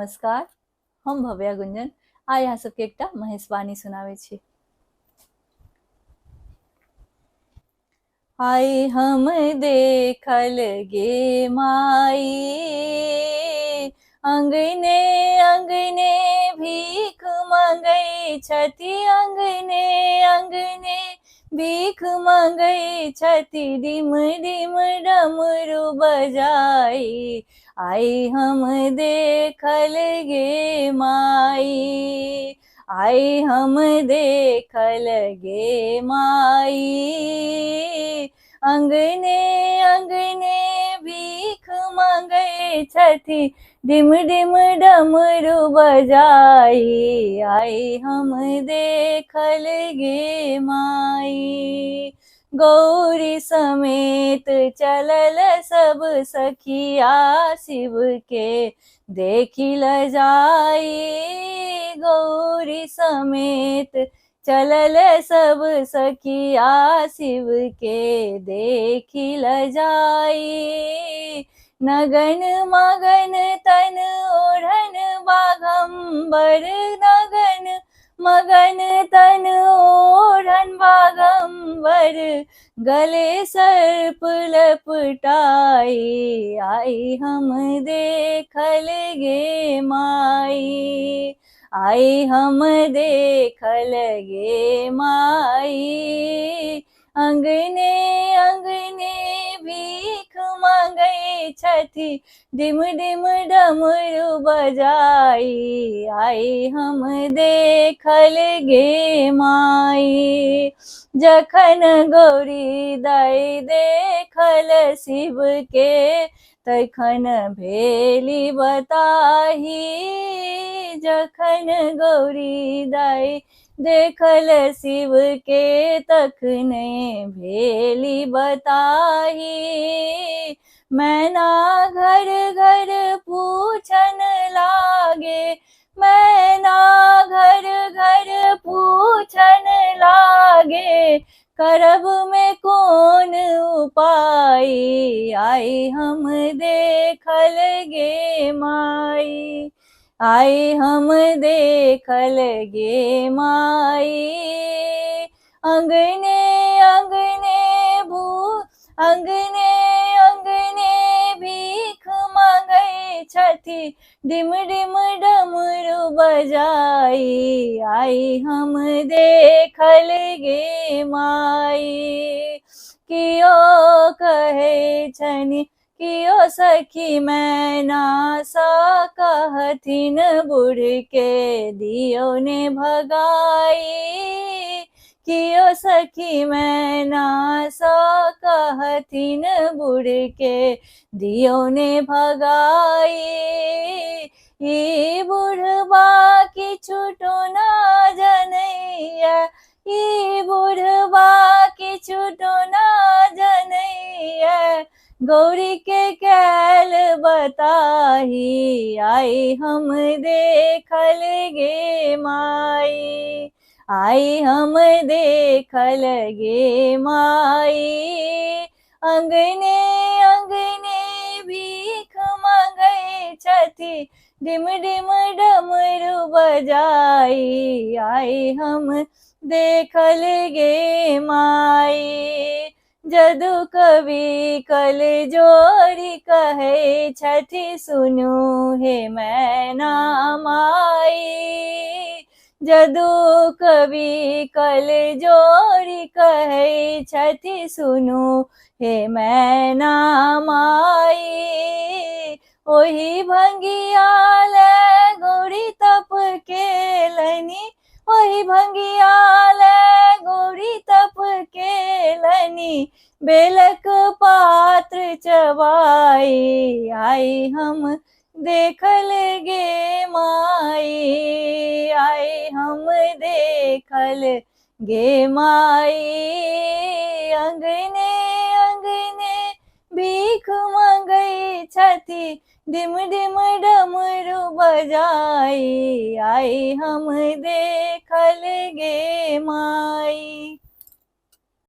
नमस्कार, हम भव्या गुंजन आइ अहाँ सबके एकटा महेशवाणी सुनाबै छी। आइ हम देखल गे माई, अंगने अंगने भीख मांगै छथि, अंगने अंगने भीख मांगै छथि, डिम डिम डमरू बजाई। आइ हम देखल गे माई, आइ हम देखल गे माई, अंगने अंगने भीख मांगै छथि, डिम डिम डमरू बजाई। आइ हम देखल गे माई, गौरी समेत चलल सब सखिया, शिव के देखिल जाई। गौरी समेत चलल सब सखिया, शिव के देखिल जाई। नगन मगन तन ओढ़न बागंबर, नगन मगन तन ओढ़न बागंबर, गले सर्प लपटाई। आइ हम देखल गे माई, आइ हम देखल गे माई, अंगने अंगने भीख मांगै छथि, डिम डिम डमरू बजाई। आइ हम देखल गे माई, जखन गौरी दाई देखल शिव के, तखन भेली बताही। जखन गौरी दाई देखल शिव के, तखने भेली बताही। मैना घर घर पूछन लागे, मैना घर घर पूछन लागे, करब में कौन उपाय। आइ हम देखल गे माई, आइ हम देखल गे माई, अंगने अंगने अंगने अंगने भीख मांगै छथि, डिम डिम डमरू बजाई। आइ हम देखल गे माई, कियो कहै छनि कियो सखी मैना सा, कहथिन बूढ़ के दियो ने भगाई। कियो सखी मैना सा, कहथिन बूढ़ के दियो ने भगाई। ई बुढ़बा किछुटो ना जनैया, ई बुढ़बा किछुटो ना जनैया, गौरी के कैल बताही। आइ हम देखल गे माई, आइ हम देखल गे माई, अंगने अंगने भीख मांगै छथि, डिम डिम डमरू बजाई। आइ हम देखल गे माई, जदु कवि कल जोरी कहै छथि, सुनु हे मैना माई। जदु कवि कल जोरी कहै छथि, सुनु हे मैना माई। ओही भंगिया ले गौरी तप केलनि, ओही भंगिया ले गौरी तप केलनि, बेलक पात्र चबाई। आइ हम देखल गे माई, आइ हम देखल गे माई, अंगने अंगने भीख मांगै छथि, डिम डिम डमरू बजाई। आइ हम देखल गे माई।